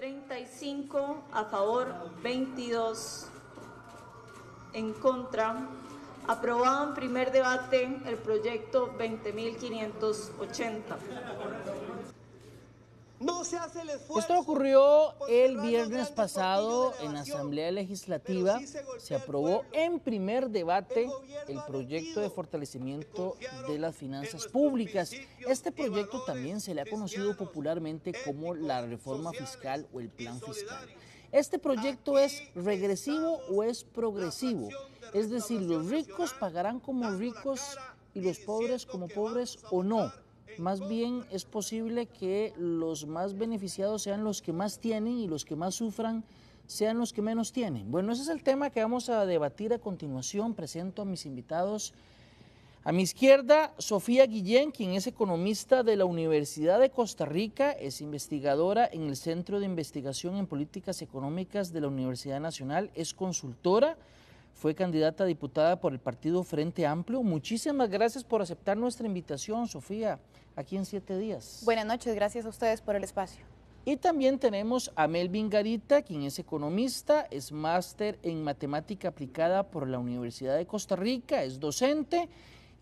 35 a favor, 22 en contra. Aprobado en primer debate el proyecto 20.580. Esto ocurrió el viernes pasado en la Asamblea Legislativa. Se aprobó en primer debate el proyecto de fortalecimiento de las finanzas públicas. Este proyecto también se le ha conocido popularmente como la reforma fiscal o el plan fiscal. ¿Este proyecto es regresivo o es progresivo? Es decir, ¿los ricos pagarán como ricos y los pobres como pobres o no? Más bien es posible que los más beneficiados sean los que más tienen y los que más sufran sean los que menos tienen. Bueno, ese es el tema que vamos a debatir a continuación. Presento a mis invitados. A mi izquierda, Sofía Guillén, quien es economista de la Universidad de Costa Rica, es investigadora en el Centro de Investigación en Políticas Económicas de la Universidad Nacional, es consultora, fue candidata a diputada por el partido Frente Amplio. Muchísimas gracias por aceptar nuestra invitación, Sofía, aquí en 7 días. Buenas noches, gracias a ustedes por el espacio. Y también tenemos a Melvin Garita, quien es economista, es máster en matemática aplicada por la Universidad de Costa Rica, es docente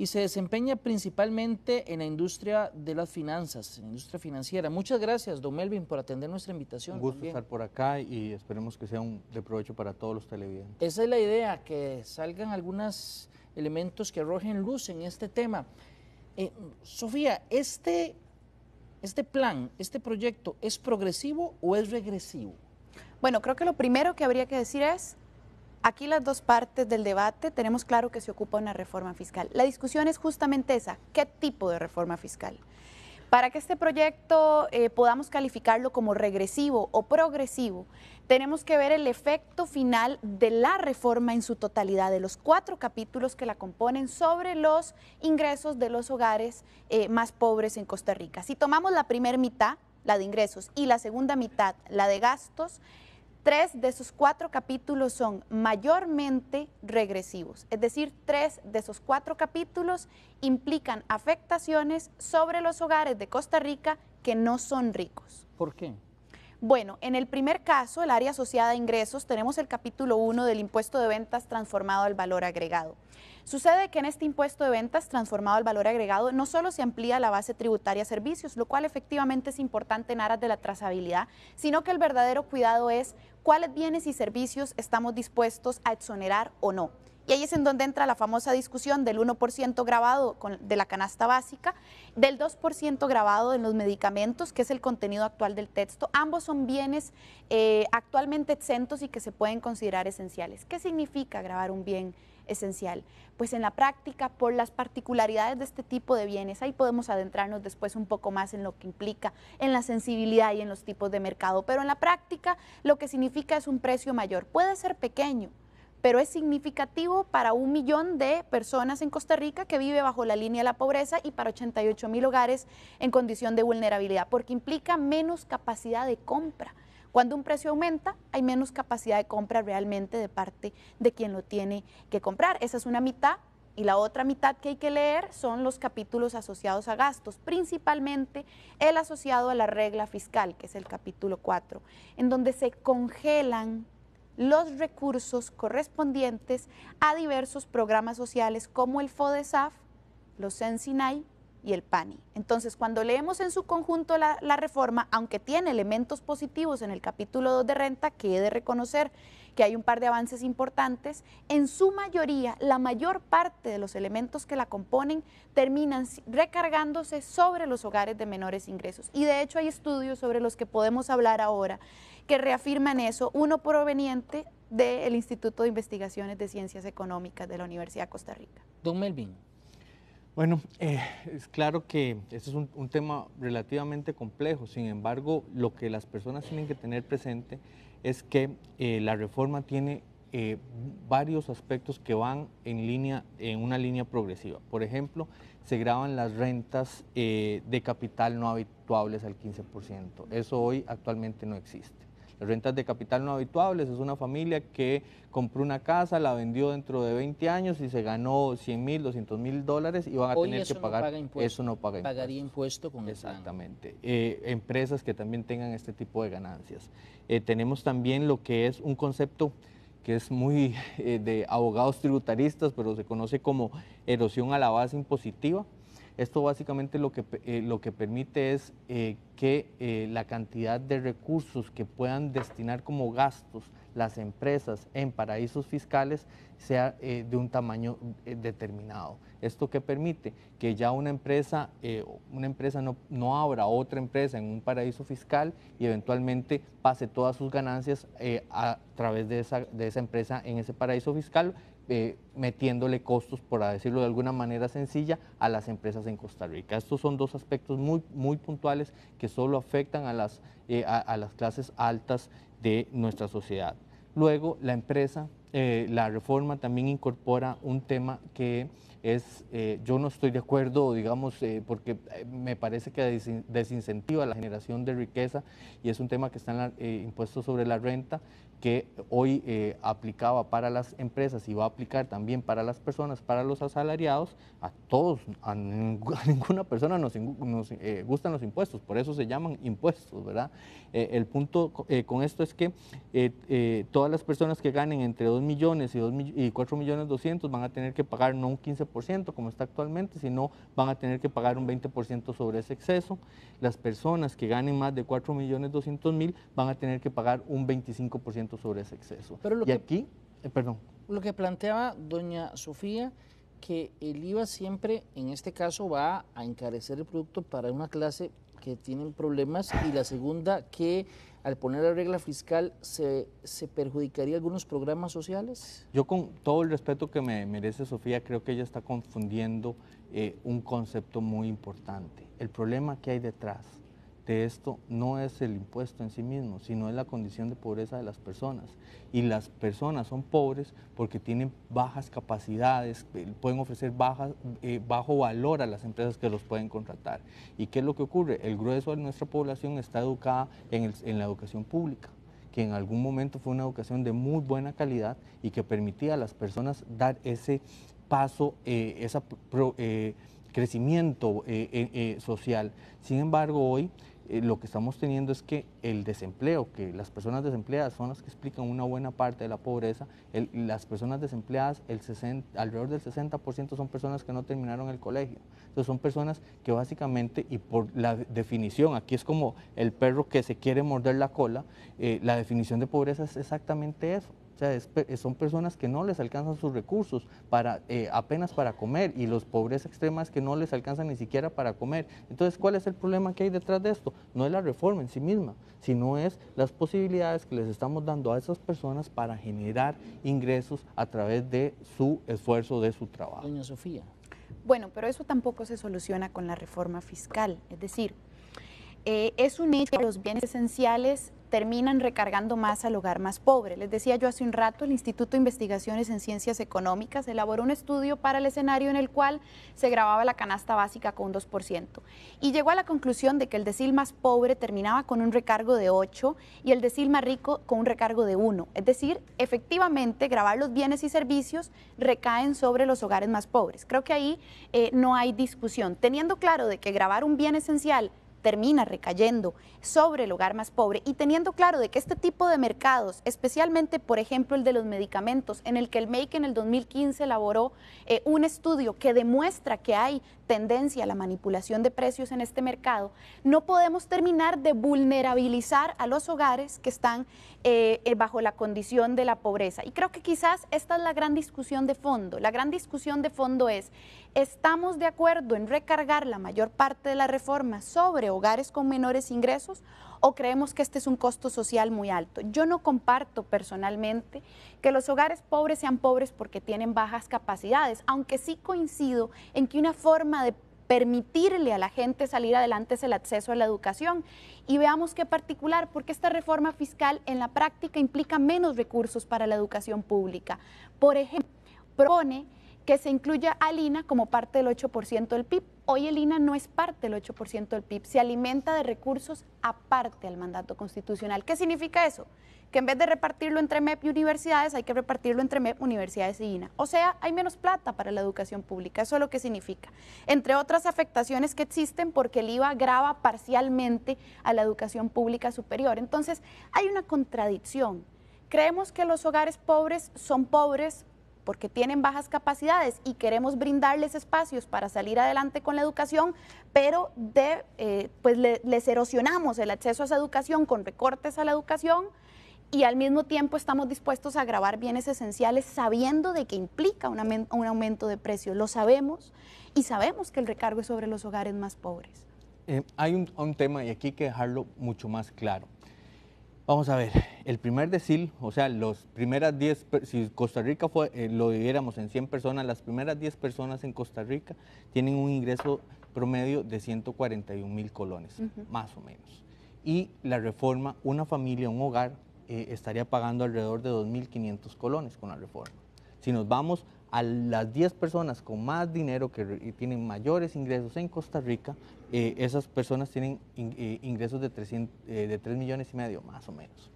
y se desempeña principalmente en la industria de las finanzas, en la industria financiera. Muchas gracias, don Melvin, por atender nuestra invitación. Un gusto estar por acá y esperemos que sea de provecho para todos los televidentes. Esa es la idea, que salgan algunos elementos que arrojen luz en este tema. Sofía, ¿este plan, este proyecto, es progresivo o es regresivo? Bueno, creo que lo primero que habría que decir es, aquí las dos partes del debate tenemos claro que se ocupa una reforma fiscal. La discusión es justamente esa, ¿qué tipo de reforma fiscal? Para que este proyecto podamos calificarlo como regresivo o progresivo, tenemos que ver el efecto final de la reforma en su totalidad, de los 4 capítulos que la componen sobre los ingresos de los hogares más pobres en Costa Rica. Si tomamos la primera mitad, la de ingresos, y la segunda mitad, la de gastos, 3 de esos 4 capítulos son mayormente regresivos, es decir, 3 de esos 4 capítulos implican afectaciones sobre los hogares de Costa Rica que no son ricos. ¿Por qué? Bueno, en el primer caso, el área asociada a ingresos, tenemos el capítulo 1 del impuesto de ventas transformado al valor agregado. Sucede que en este impuesto de ventas transformado al valor agregado no solo se amplía la base tributaria a servicios, lo cual efectivamente es importante en aras de la trazabilidad, sino que el verdadero cuidado es cuáles bienes y servicios estamos dispuestos a exonerar o no. Y ahí es en donde entra la famosa discusión del 1% grabado de la canasta básica, del 2% grabado en los medicamentos, que es el contenido actual del texto. Ambos son bienes actualmente exentos y que se pueden considerar esenciales. ¿Qué significa grabar un bien esencial? Pues en la práctica, por las particularidades de este tipo de bienes, ahí podemos adentrarnos después un poco más en lo que implica en la sensibilidad y en los tipos de mercado, pero en la práctica lo que significa es un precio mayor. Puede ser pequeño, pero es significativo para 1 millón de personas en Costa Rica que vive bajo la línea de la pobreza y para 88,000 hogares en condición de vulnerabilidad, porque implica menos capacidad de compra. Cuando un precio aumenta, hay menos capacidad de compra realmente de parte de quien lo tiene que comprar. Esa es una mitad. Y la otra mitad que hay que leer son los capítulos asociados a gastos, principalmente el asociado a la regla fiscal, que es el capítulo 4, en donde se congelan los recursos correspondientes a diversos programas sociales como el FODESAF, los CENSINAI y el PANI. Entonces, cuando leemos en su conjunto la reforma, aunque tiene elementos positivos en el capítulo 2 de renta, que he de reconocer que hay un par de avances importantes, en su mayoría, la mayor parte de los elementos que la componen terminan recargándose sobre los hogares de menores ingresos. Y de hecho hay estudios sobre los que podemos hablar ahora que reafirman eso, uno proveniente del Instituto de Investigaciones de Ciencias Económicas de la Universidad de Costa Rica. Don Melvin. Bueno, es claro que este es un tema relativamente complejo, sin embargo, lo que las personas tienen que tener presente es que la reforma tiene varios aspectos que van en una línea progresiva. Por ejemplo, se graban las rentas de capital no habituables al 15%. Eso hoy actualmente no existe. Las rentas de capital no habituables es una familia que compró una casa, la vendió dentro de 20 años y se ganó 100.000, 200.000 dólares y van a tener que pagar. Eso no paga impuesto. Pagaría impuesto con exactamente. Empresas que también tengan este tipo de ganancias. Tenemos también lo que es un concepto que es muy de abogados tributaristas, pero se conoce como erosión a la base impositiva. Esto básicamente lo que permite es que la cantidad de recursos que puedan destinar como gastos las empresas en paraísos fiscales sea de un tamaño determinado. ¿Esto qué permite? Que ya una empresa no abra otra empresa en un paraíso fiscal y eventualmente pase todas sus ganancias a través de esa empresa en ese paraíso fiscal, metiéndole costos, por decirlo de alguna manera sencilla, a las empresas en Costa Rica. Estos son dos aspectos muy puntuales que solo afectan a las clases altas de nuestra sociedad. Luego, la reforma también incorpora un tema que es, yo no estoy de acuerdo, digamos, porque me parece que desincentiva la generación de riqueza, y es un tema que está en impuesto sobre la renta, que hoy aplicaba para las empresas y va a aplicar también para las personas, para los asalariados. A todos, a ninguna persona nos gustan los impuestos, por eso se llaman impuestos, ¿verdad? El punto con esto es que todas las personas que ganen entre 2 millones y 4 millones 200 van a tener que pagar no un 15% como está actualmente, sino van a tener que pagar un 20% sobre ese exceso. Las personas que ganen más de 4 millones 200 mil van a tener que pagar un 25% sobre ese exceso. Pero perdón. Lo que planteaba doña Sofía, que el IVA siempre, en este caso, va a encarecer el producto para una clase que tienen problemas, y la segunda, que al poner la regla fiscal se perjudicaría algunos programas sociales. Yo, con todo el respeto que me merece Sofía, creo que ella está confundiendo un concepto muy importante. El problema que hay detrás de esto no es el impuesto en sí mismo, sino es la condición de pobreza de las personas. Y las personas son pobres porque tienen bajas capacidades, pueden ofrecer bajo valor a las empresas que los pueden contratar. ¿Y qué es lo que ocurre? El grueso de nuestra población está educada en la educación pública, que en algún momento fue una educación de muy buena calidad y que permitía a las personas dar ese paso, crecimiento social. Sin embargo, hoy lo que estamos teniendo es que el desempleo, que las personas desempleadas son las que explican una buena parte de la pobreza. Las personas desempleadas, alrededor del 60% son personas que no terminaron el colegio. Entonces son personas que básicamente, y por la definición, aquí es como el perro que se quiere morder la cola, la definición de pobreza es exactamente eso. O sea, son personas que no les alcanzan sus recursos apenas para comer, y los pobreza extrema es que no les alcanzan ni siquiera para comer. Entonces, ¿cuál es el problema que hay detrás de esto? No es la reforma en sí misma, sino es las posibilidades que les estamos dando a esas personas para generar ingresos a través de su esfuerzo, de su trabajo. Doña Sofía. Bueno, pero eso tampoco se soluciona con la reforma fiscal. Es decir, es un hecho que los bienes esenciales terminan recargando más al hogar más pobre. Les decía yo hace un rato, el Instituto de Investigaciones en Ciencias Económicas elaboró un estudio para el escenario en el cual se grababa la canasta básica con un 2%, y llegó a la conclusión de que el decil más pobre terminaba con un recargo de 8 y el decil más rico con un recargo de 1. Es decir, efectivamente, gravar los bienes y servicios recaen sobre los hogares más pobres. Creo que ahí no hay discusión. Teniendo claro de que gravar un bien esencial termina recayendo sobre el hogar más pobre, y teniendo claro de que este tipo de mercados, especialmente por ejemplo el de los medicamentos, en el que el MEIC en el 2015 elaboró un estudio que demuestra que hay tendencia a la manipulación de precios en este mercado, no podemos terminar de vulnerabilizar a los hogares que están bajo la condición de la pobreza. Y creo que quizás esta es la gran discusión de fondo. La gran discusión de fondo es, ¿estamos de acuerdo en recargar la mayor parte de la reforma sobre hogares con menores ingresos, o creemos que este es un costo social muy alto? Yo no comparto personalmente que los hogares pobres sean pobres porque tienen bajas capacidades, aunque sí coincido en que una forma de permitirle a la gente salir adelante es el acceso a la educación. Y veamos qué particular, porque esta reforma fiscal en la práctica implica menos recursos para la educación pública. Por ejemplo, propone que se incluya al INA como parte del 8% del PIB. Hoy el INA no es parte del 8% del PIB, se alimenta de recursos aparte al mandato constitucional. ¿Qué significa eso? Que en vez de repartirlo entre MEP y universidades, hay que repartirlo entre MEP, universidades y INA. O sea, hay menos plata para la educación pública, eso es lo que significa. Entre otras afectaciones que existen porque el IVA grava parcialmente a la educación pública superior. Entonces, hay una contradicción. Creemos que los hogares pobres son pobres porque tienen bajas capacidades y queremos brindarles espacios para salir adelante con la educación, pero pues les erosionamos el acceso a esa educación con recortes a la educación y al mismo tiempo estamos dispuestos a gravar bienes esenciales sabiendo de que implica un aumento de precios. Lo sabemos y sabemos que el recargo es sobre los hogares más pobres. Hay un tema y aquí hay que dejarlo mucho más claro. Vamos a ver, el primer decil, o sea, las primeras 10, si Costa Rica lo dividiéramos en 100 personas, las primeras 10 personas en Costa Rica tienen un ingreso promedio de 141.000 colones, más o menos. Y la reforma, una familia, un hogar, estaría pagando alrededor de 2.500 colones con la reforma. Si nos vamos a las 10 personas con más dinero que tienen mayores ingresos en Costa Rica, esas personas tienen ingresos de 3,5 millones, más o menos.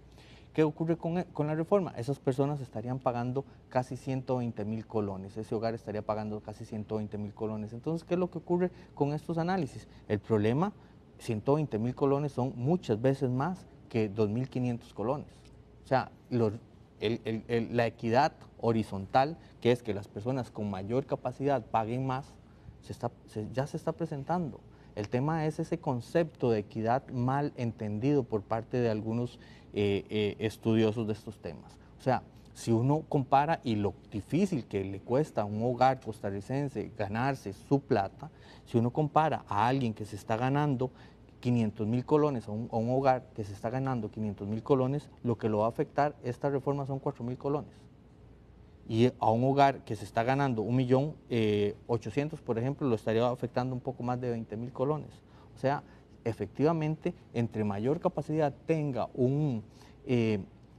¿Qué ocurre con la reforma? Esas personas estarían pagando casi 120.000 colones, ese hogar estaría pagando casi 120.000 colones. Entonces, ¿qué es lo que ocurre con estos análisis? El problema, 120.000 colones son muchas veces más que 2.500 colones. O sea, la equidad horizontal, que es que las personas con mayor capacidad paguen más, ya se está presentando. El tema es ese concepto de equidad mal entendido por parte de algunos estudiosos de estos temas. O sea, si uno compara y lo difícil que le cuesta a un hogar costarricense ganarse su plata, si uno compara a alguien que se está ganando 500.000 colones a un hogar que se está ganando 500.000 colones, lo que lo va a afectar esta reforma son 4.000 colones. Y a un hogar que se está ganando 1.800.000, por ejemplo, lo estaría afectando un poco más de 20.000 colones. O sea, efectivamente, entre mayor capacidad tenga un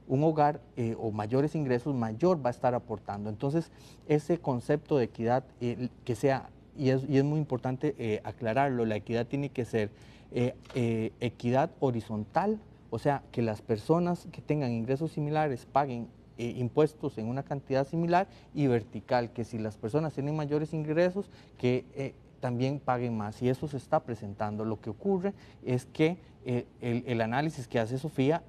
hogar o mayores ingresos, mayor va a estar aportando. Entonces, ese concepto de equidad que sea, y es muy importante aclararlo, la equidad tiene que ser equidad horizontal, o sea, que las personas que tengan ingresos similares paguen impuestos en una cantidad similar, y vertical, que si las personas tienen mayores ingresos, que también paguen más, y eso se está presentando. Lo que ocurre es que el análisis que hace Sofía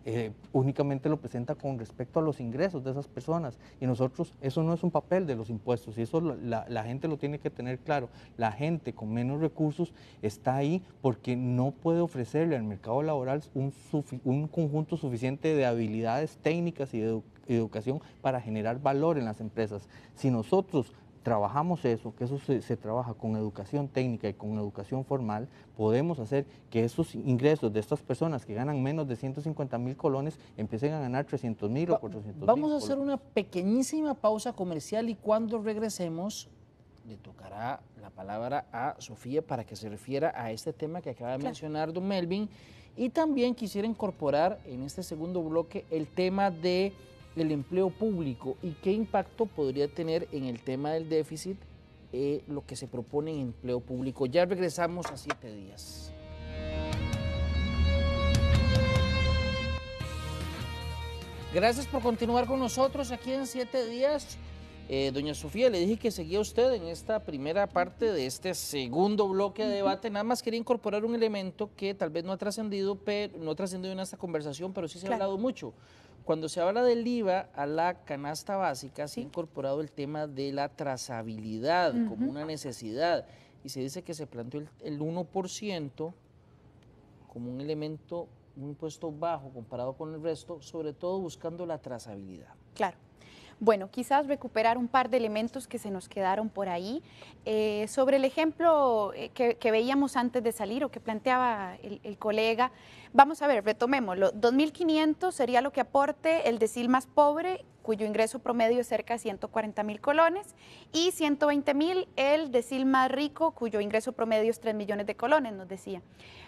únicamente lo presenta con respecto a los ingresos de esas personas, y nosotros, eso no es un papel de los impuestos, y eso la gente lo tiene que tener claro. La gente con menos recursos está ahí porque no puede ofrecerle al mercado laboral un conjunto suficiente de habilidades técnicas y de educación para generar valor en las empresas. Si nosotros trabajamos eso, que eso se trabaja con educación técnica y con educación formal, podemos hacer que esos ingresos de estas personas que ganan menos de 150.000 colones empiecen a ganar 300.000 o 400.000. Vamos a hacer una pequeñísima pausa comercial y cuando regresemos le tocará la palabra a Sofía para que se refiera a este tema que acaba de mencionar don Melvin, y también quisiera incorporar en este segundo bloque el tema de el empleo público y qué impacto podría tener en el tema del déficit lo que se propone en empleo público. Ya regresamos a 7 días. Gracias por continuar con nosotros aquí en 7 días. Doña Sofía, le dije que seguía usted en esta primera parte de este segundo bloque de debate. Nada más quería incorporar un elemento que tal vez no ha trascendido en esta conversación, pero sí se ha hablado mucho. Cuando se habla del IVA a la canasta básica, se ha incorporado el tema de la trazabilidad como una necesidad, y se dice que se planteó el 1% como un elemento, un impuesto bajo comparado con el resto, sobre todo buscando la trazabilidad. Claro. Bueno, quizás recuperar un par de elementos que se nos quedaron por ahí. Sobre el ejemplo que veíamos antes de salir o que planteaba el colega, vamos a ver, retomémoslo. 2.500 sería lo que aporte el decil más pobre, cuyo ingreso promedio es cerca de 140.000 colones, y 120.000 el decil más rico, cuyo ingreso promedio es 3 millones de colones, nos decía.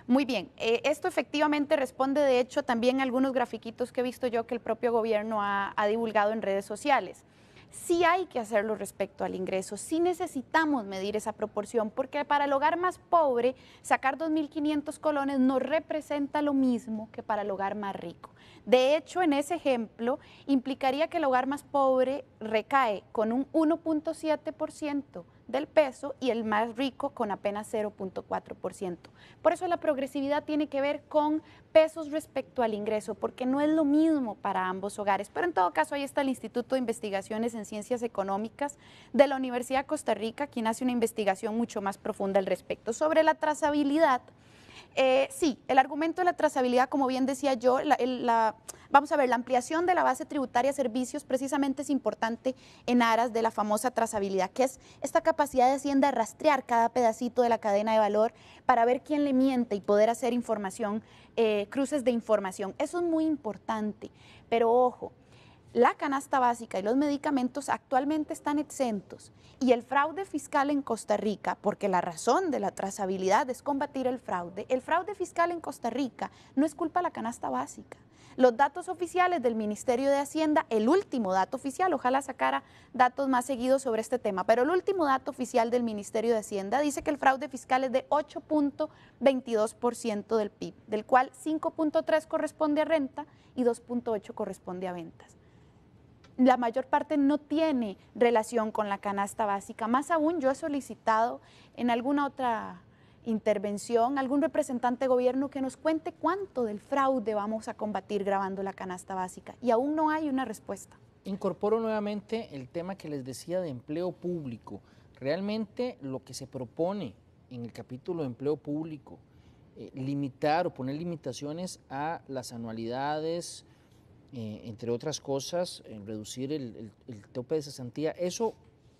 Muy bien, esto efectivamente responde de hecho también a algunos grafiquitos que he visto yo que el propio gobierno ha divulgado en redes sociales. Sí hay que hacerlo respecto al ingreso, sí necesitamos medir esa proporción, porque para el hogar más pobre, sacar 2.500 colones no representa lo mismo que para el hogar más rico. De hecho, en ese ejemplo, implicaría que el hogar más pobre recae con un 1.7% del peso y el más rico con apenas 0.4%. Por eso la progresividad tiene que ver con pesos respecto al ingreso, porque no es lo mismo para ambos hogares. Pero en todo caso, ahí está el Instituto de Investigaciones en Ciencias Económicas de la Universidad de Costa Rica, quien hace una investigación mucho más profunda al respecto. Sobre la trazabilidad, sí, el argumento de la trazabilidad, como bien decía yo, vamos a ver, la ampliación de la base tributaria a servicios precisamente es importante en aras de la famosa trazabilidad, que es esta capacidad de Hacienda de rastrear cada pedacito de la cadena de valor para ver quién le miente y poder hacer información, cruces de información. Eso es muy importante, pero ojo, la canasta básica y los medicamentos actualmente están exentos y el fraude fiscal en Costa Rica, porque la razón de la trazabilidad es combatir el fraude fiscal en Costa Rica no es culpa de la canasta básica. Los datos oficiales del Ministerio de Hacienda, el último dato oficial, ojalá sacara datos más seguidos sobre este tema, pero el último dato oficial del Ministerio de Hacienda dice que el fraude fiscal es de 8.22% del PIB, del cual 5.3 corresponde a renta y 2.8 corresponde a ventas. La mayor parte no tiene relación con la canasta básica. Más aún, yo he solicitado en alguna otra intervención algún representante de gobierno que nos cuente cuánto del fraude vamos a combatir grabando la canasta básica y aún no hay una respuesta. Incorporo nuevamente el tema que les decía de empleo público. Realmente lo que se propone en el capítulo de empleo público, limitar o poner limitaciones a las anualidades, entre otras cosas, reducir el tope de cesantía, ¿eso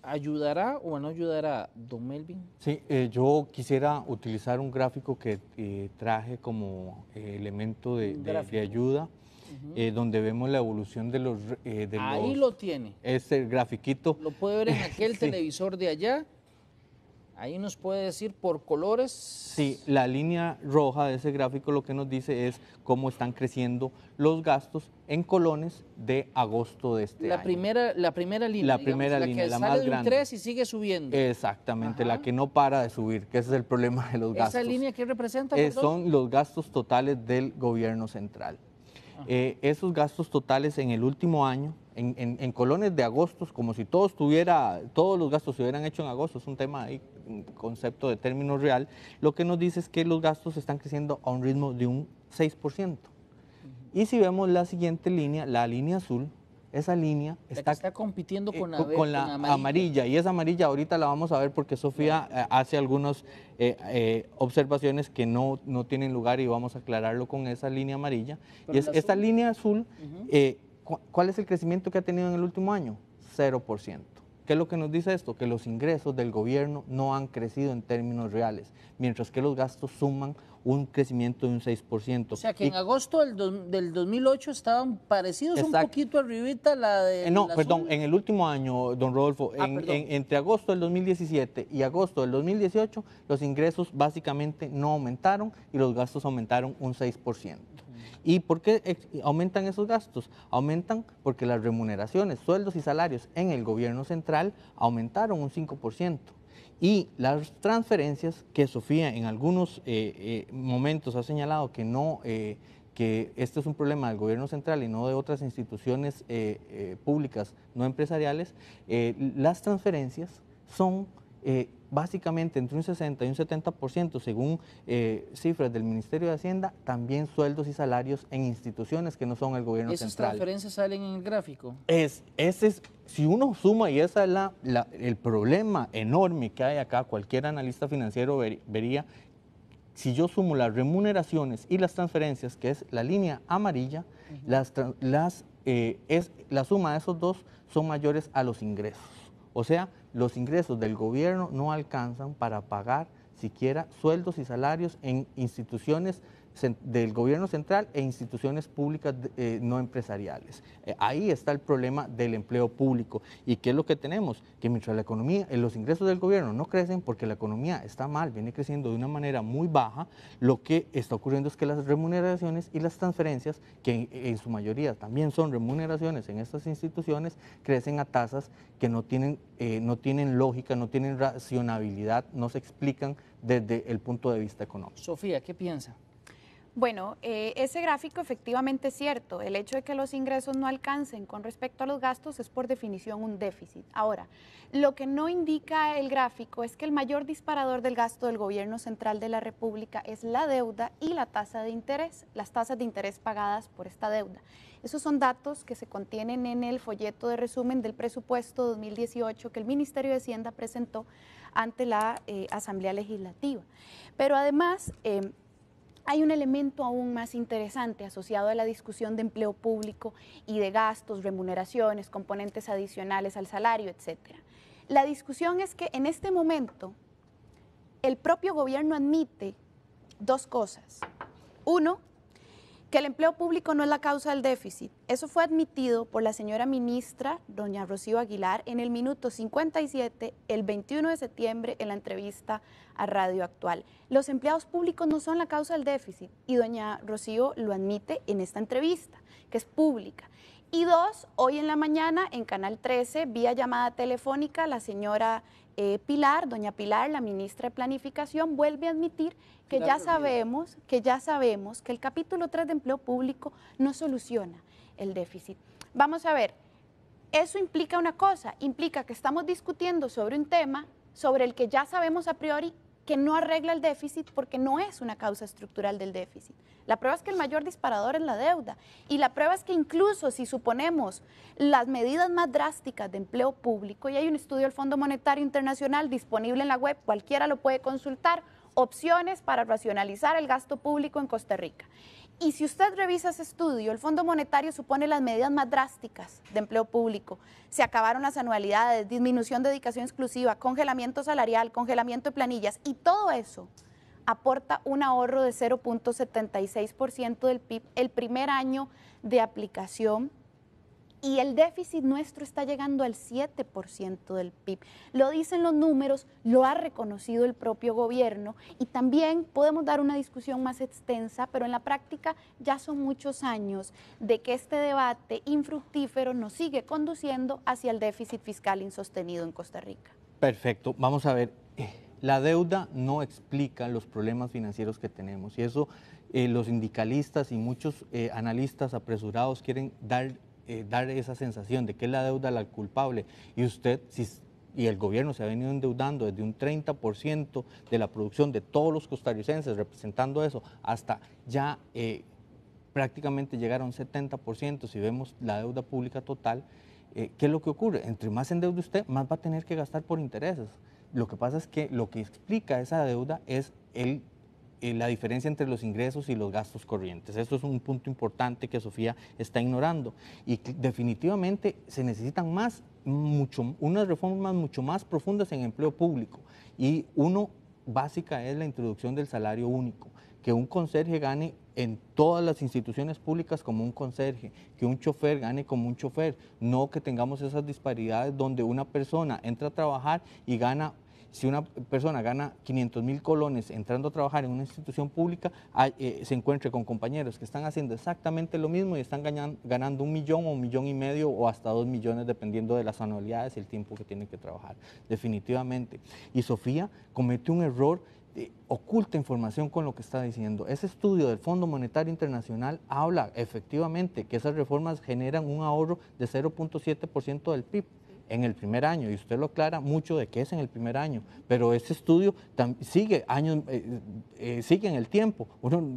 ayudará o no ayudará, don Melvin? Sí, yo quisiera utilizar un gráfico que traje como elemento de ayuda, donde vemos la evolución de los... Ahí lo tiene. Este grafiquito. Lo puede ver en aquel sí. televisor de allá. Ahí nos puede decir por colores. Sí, la línea roja de ese gráfico lo que nos dice es cómo están creciendo los gastos en colones de agosto de este año. La primera línea, la digamos, primera línea, que la sale más de un grande. 3 y sigue subiendo. Exactamente, Ajá. la que no para de subir, que ese es el problema de los gastos. ¿Esa línea qué representa? Son los gastos totales del gobierno central. Esos gastos totales en el último año, en colones de agosto, como si todos los gastos se hubieran hecho en agosto, es un tema ahí, un concepto de término real, lo que nos dice es que los gastos están creciendo a un ritmo de un 6%. Y si vemos la siguiente línea, la línea azul, esa línea está compitiendo con la amarilla, y esa amarilla ahorita la vamos a ver porque Sofía hace algunas observaciones que no tienen lugar y vamos a aclararlo con esa línea amarilla. Pero y esta línea azul, ¿cuál es el crecimiento que ha tenido en el último año? 0%. ¿Qué es lo que nos dice esto? Que los ingresos del gobierno no han crecido en términos reales, mientras que los gastos suman un crecimiento de un 6%. O sea que en agosto del 2008 estaban parecidos. Exacto. Un poquito arribita la de... No, perdón, en el último año, don Rodolfo, entre agosto del 2017 y agosto del 2018, los ingresos básicamente no aumentaron y los gastos aumentaron un 6%. ¿Y por qué aumentan esos gastos? Aumentan porque las remuneraciones, sueldos y salarios en el gobierno central aumentaron un 5%. Y las transferencias, que Sofía en algunos momentos ha señalado que este es un problema del gobierno central y no de otras instituciones públicas no empresariales, las transferencias son básicamente entre un 60 y un 70%, según cifras del Ministerio de Hacienda, también sueldos y salarios en instituciones que no son el gobierno central. ¿Esas transferencias salen en el gráfico? Si uno suma, y ese es el problema enorme que hay acá, cualquier analista financiero vería, si yo sumo las remuneraciones y las transferencias, que es la línea amarilla, la suma de esos dos son mayores a los ingresos. O sea, los ingresos del gobierno no alcanzan para pagar siquiera sueldos y salarios en instituciones del gobierno central e instituciones públicas no empresariales. Ahí está el problema del empleo público. ¿Y qué es lo que tenemos? Que mientras la economía, los ingresos del gobierno no crecen porque la economía está mal, viene creciendo de una manera muy baja, lo que está ocurriendo es que las remuneraciones y las transferencias, que en su mayoría también son remuneraciones en estas instituciones, crecen a tasas que no tienen lógica, no tienen racionalidad, no se explican desde el punto de vista económico. Sofía, ¿qué piensa? Bueno, ese gráfico efectivamente es cierto. El hecho de que los ingresos no alcancen con respecto a los gastos es por definición un déficit. Ahora, lo que no indica el gráfico es que el mayor disparador del gasto del gobierno central de la República es la deuda y la tasa de interés, las tasas de interés pagadas por esta deuda. Esos son datos que se contienen en el folleto de resumen del presupuesto 2018 que el Ministerio de Hacienda presentó ante la Asamblea Legislativa. Pero además, hay un elemento aún más interesante asociado a la discusión de empleo público y de gastos, remuneraciones, componentes adicionales al salario, etcétera. La discusión es que en este momento el propio gobierno admite dos cosas. Uno, que el empleo público no es la causa del déficit. Eso fue admitido por la señora ministra, doña Rocío Aguilar, en el minuto 57, el 21 de septiembre, en la entrevista a Radio Actual. Los empleados públicos no son la causa del déficit y doña Rocío lo admite en esta entrevista, que es pública. Y dos, hoy en la mañana en Canal 13, vía llamada telefónica, la señora Pilar, doña Pilar, la ministra de Planificación, vuelve a admitir que ya sabemos que el capítulo 3 de empleo público no soluciona el déficit. Vamos a ver, eso implica una cosa, implica que estamos discutiendo sobre un tema sobre el que ya sabemos a priori que no arregla el déficit porque no es una causa estructural del déficit. La prueba es que el mayor disparador es la deuda y la prueba es que incluso si suponemos las medidas más drásticas de empleo público, y hay un estudio del Fondo Monetario Internacional disponible en la web, cualquiera lo puede consultar, opciones para racionalizar el gasto público en Costa Rica. Y si usted revisa ese estudio, el Fondo Monetario supone las medidas más drásticas de empleo público. Se acabaron las anualidades, disminución de dedicación exclusiva, congelamiento salarial, congelamiento de planillas, y todo eso aporta un ahorro de 0.76% del PIB el primer año de aplicación. Y el déficit nuestro está llegando al 7% del PIB. Lo dicen los números, lo ha reconocido el propio gobierno y también podemos dar una discusión más extensa, pero en la práctica ya son muchos años de que este debate infructífero nos sigue conduciendo hacia el déficit fiscal insostenido en Costa Rica. Perfecto, vamos a ver, la deuda no explica los problemas financieros que tenemos y eso los sindicalistas y muchos analistas apresurados quieren dar esa sensación de que es la deuda la culpable y usted y el gobierno se ha venido endeudando desde un 30% de la producción de todos los costarricenses, representando eso, hasta ya prácticamente llegar a un 70%, si vemos la deuda pública total. ¿Qué es lo que ocurre? Entre más endeude usted, más va a tener que gastar por intereses. Lo que pasa es que lo que explica esa deuda es la diferencia entre los ingresos y los gastos corrientes. Eso es un punto importante que Sofía está ignorando y definitivamente se necesitan unas reformas mucho más profundas en empleo público y básica es la introducción del salario único, que un conserje gane en todas las instituciones públicas como un conserje, que un chofer gane como un chofer, no que tengamos esas disparidades donde una persona entra a trabajar y gana. Si una persona gana 500,000 colones entrando a trabajar en una institución pública, se encuentre con compañeros que están haciendo exactamente lo mismo y están ganando 1 millón o 1,5 millones o hasta 2 millones dependiendo de las anualidades y el tiempo que tienen que trabajar, definitivamente. Y Sofía comete un error, oculta información con lo que está diciendo. Ese estudio del Fondo Monetario Internacional habla efectivamente que esas reformas generan un ahorro de 0.7% del PIB. En el primer año, y usted lo aclara mucho de que es en el primer año, pero ese estudio sigue en el tiempo.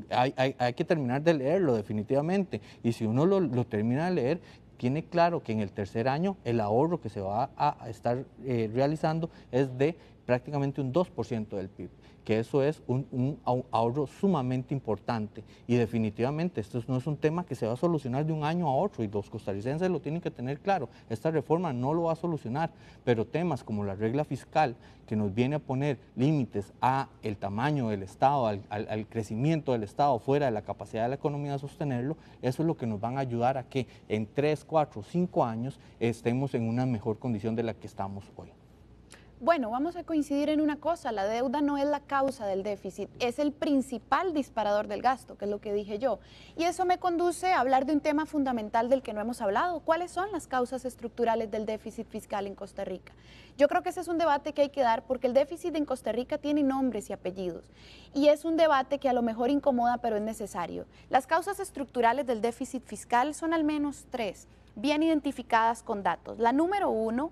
Hay que terminar de leerlo definitivamente, y si uno lo termina de leer, tiene claro que en el tercer año el ahorro que se va a estar realizando es de prácticamente un 2% del PIB, que eso es un ahorro sumamente importante y definitivamente esto no es un tema que se va a solucionar de un año a otro y los costarricenses lo tienen que tener claro, esta reforma no lo va a solucionar, pero temas como la regla fiscal que nos viene a poner límites a el tamaño del Estado, al crecimiento del Estado fuera de la capacidad de la economía de sostenerlo, eso es lo que nos van a ayudar a que en 3, 4, 5 años estemos en una mejor condición de la que estamos hoy. Bueno, vamos a coincidir en una cosa, la deuda no es la causa del déficit, es el principal disparador del gasto, que es lo que dije yo. Y eso me conduce a hablar de un tema fundamental del que no hemos hablado. ¿Cuáles son las causas estructurales del déficit fiscal en Costa Rica? Yo creo que ese es un debate que hay que dar porque el déficit en Costa Rica tiene nombres y apellidos. Y es un debate que a lo mejor incomoda, pero es necesario. Las causas estructurales del déficit fiscal son al menos 3, bien identificadas con datos. La número 1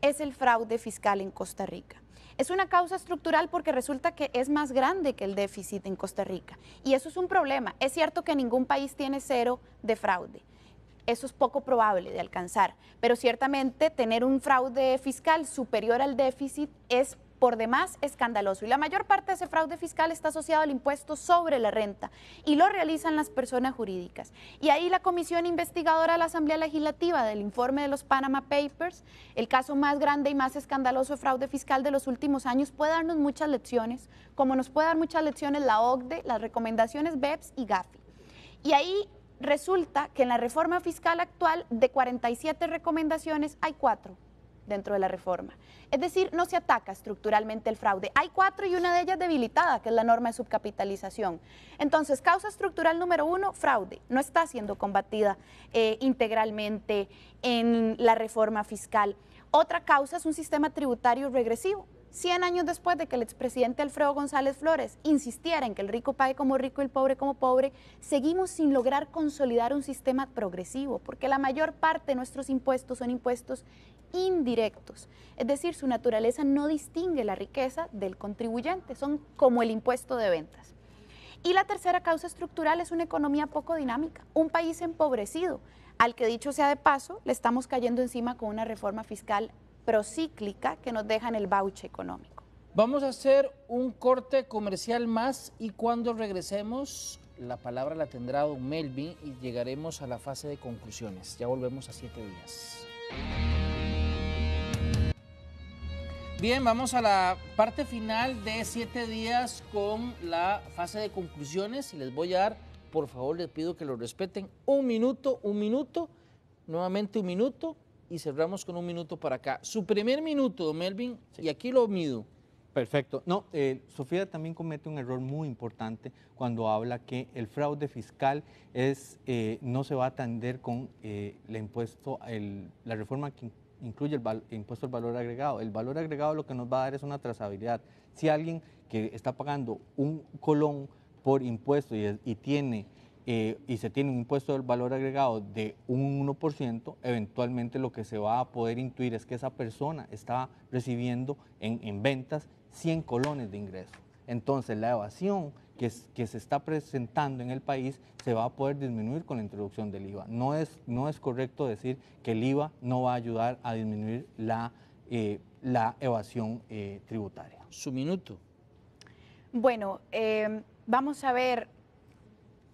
es el fraude fiscal en Costa Rica. Es una causa estructural porque resulta que es más grande que el déficit en Costa Rica y eso es un problema. Es cierto que ningún país tiene 0 de fraude, eso es poco probable de alcanzar, pero ciertamente tener un fraude fiscal superior al déficit es por demás escandaloso y la mayor parte de ese fraude fiscal está asociado al impuesto sobre la renta y lo realizan las personas jurídicas. Y ahí la comisión investigadora de la Asamblea Legislativa del informe de los Panama Papers, el caso más grande y más escandaloso de fraude fiscal de los últimos años, puede darnos muchas lecciones, como nos puede dar muchas lecciones la OCDE, las recomendaciones BEPS y GAFI. Y ahí resulta que en la reforma fiscal actual de 47 recomendaciones hay 4 dentro de la reforma. Es decir, no se ataca estructuralmente el fraude. Hay 4 y una de ellas debilitada, que es la norma de subcapitalización. Entonces, causa estructural número 1, fraude. No está siendo combatida integralmente en la reforma fiscal. Otra causa es un sistema tributario regresivo. 100 años después de que el expresidente Alfredo González Flores insistiera en que el rico pague como rico y el pobre como pobre, seguimos sin lograr consolidar un sistema progresivo, porque la mayor parte de nuestros impuestos son impuestos indirectos, es decir, su naturaleza no distingue la riqueza del contribuyente, son como el impuesto de ventas. Y la tercera causa estructural es una economía poco dinámica, un país empobrecido, al que dicho sea de paso, le estamos cayendo encima con una reforma fiscal procíclica que nos deja en el bauche económico. Vamos a hacer un corte comercial más y cuando regresemos la palabra la tendrá don Melvin y llegaremos a la fase de conclusiones. Ya volvemos a 7 días. Bien, vamos a la parte final de 7 días con la fase de conclusiones y les voy a dar, por favor les pido que lo respeten, un minuto, nuevamente un minuto y cerramos con un minuto para acá. Su primer minuto, don Melvin, sí. Y aquí lo mido. Perfecto. No, Sofía también comete un error muy importante cuando habla que el fraude fiscal no se va a atender con la reforma que incluye el impuesto al valor agregado. El valor agregado lo que nos va a dar es una trazabilidad. Si alguien que está pagando un colón por impuesto y se tiene un impuesto del valor agregado de un 1%, eventualmente lo que se va a poder intuir es que esa persona está recibiendo en ventas 100 colones de ingreso. Entonces la evasión que se está presentando en el país se va a poder disminuir con la introducción del IVA. No es correcto decir que el IVA no va a ayudar a disminuir la evasión tributaria. Su minuto. Bueno, vamos a ver.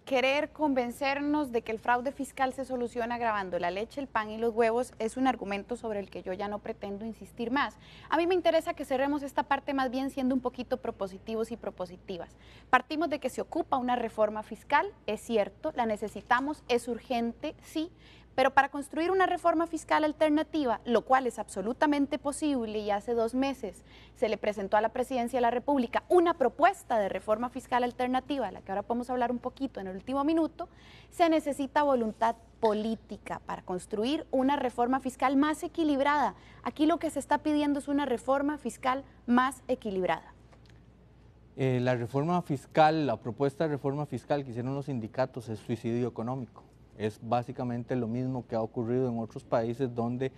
Querer convencernos de que el fraude fiscal se soluciona agravando la leche, el pan y los huevos es un argumento sobre el que yo ya no pretendo insistir más. A mí me interesa que cerremos esta parte más bien siendo un poquito propositivos y propositivas. Partimos de que se ocupa una reforma fiscal, es cierto, la necesitamos, es urgente, sí, pero para construir una reforma fiscal alternativa, lo cual es absolutamente posible y hace 2 meses se le presentó a la Presidencia de la República una propuesta de reforma fiscal alternativa, de la que ahora podemos hablar un poquito en el último minuto, se necesita voluntad política para construir una reforma fiscal más equilibrada. Aquí lo que se está pidiendo es una reforma fiscal más equilibrada. La reforma fiscal, la propuesta de reforma fiscal que hicieron los sindicatos es suicidio económico. Es básicamente lo mismo que ha ocurrido en otros países donde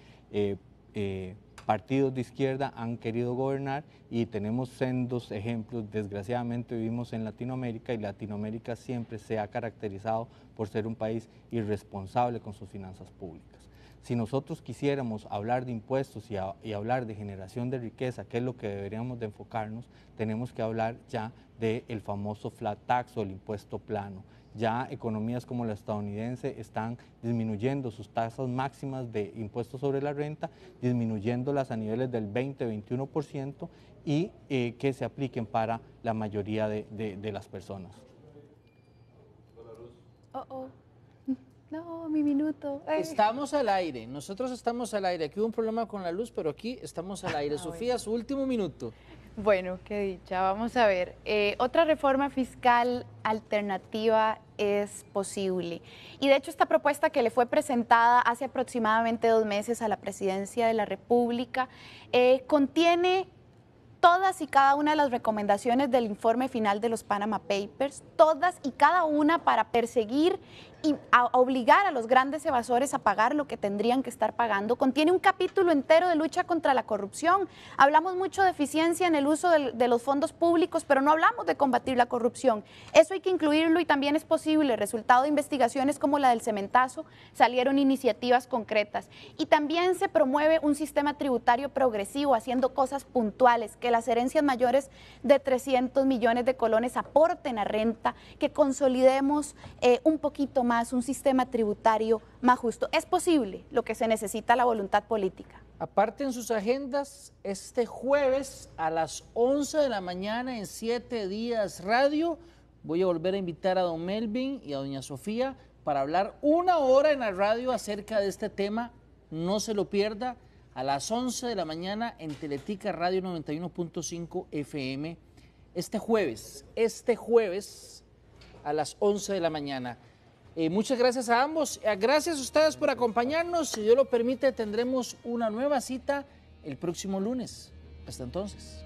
partidos de izquierda han querido gobernar y tenemos sendos ejemplos. Desgraciadamente vivimos en Latinoamérica y Latinoamérica siempre se ha caracterizado por ser un país irresponsable con sus finanzas públicas. Si nosotros quisiéramos hablar de impuestos y hablar de generación de riqueza, que es lo que deberíamos de enfocarnos, tenemos que hablar ya del famoso flat tax o el impuesto plano. Ya economías como la estadounidense están disminuyendo sus tasas máximas de impuestos sobre la renta, disminuyéndolas a niveles del 20-21% y que se apliquen para la mayoría de las personas. No, mi minuto. Estamos al aire, nosotros estamos al aire. Aquí hubo un problema con la luz, pero aquí estamos al aire. Sofía, su último minuto. Bueno, qué dicha. Vamos a ver. Otra reforma fiscal alternativa es posible. Y de hecho esta propuesta que le fue presentada hace aproximadamente 2 meses a la Presidencia de la República contiene todas y cada una de las recomendaciones del informe final de los Panama Papers, todas y cada una para perseguir y obligar a los grandes evasores a pagar lo que tendrían que estar pagando. Contiene un capítulo entero de lucha contra la corrupción. Hablamos mucho de eficiencia en el uso de los fondos públicos, pero no hablamos de combatir la corrupción. Eso hay que incluirlo y también es posible. Resultado de investigaciones como la del cementazo, salieron iniciativas concretas. Y también se promueve un sistema tributario progresivo, haciendo cosas puntuales, que las herencias mayores de 300 millones de colones aporten a renta, que consolidemos un poquito más un sistema tributario más justo. Es posible, lo que se necesita la voluntad política. Aparten sus agendas este jueves a las 11 de la mañana en 7 Días Radio. Voy a volver a invitar a don Melvin y a doña Sofía para hablar 1 hora en la radio acerca de este tema. No se lo pierda, a las 11 de la mañana en Teletica Radio 91.5 FM. Este jueves a las 11 de la mañana. Muchas gracias a ambos. Gracias a ustedes por acompañarnos. Si Dios lo permite, tendremos una nueva cita el próximo lunes. Hasta entonces.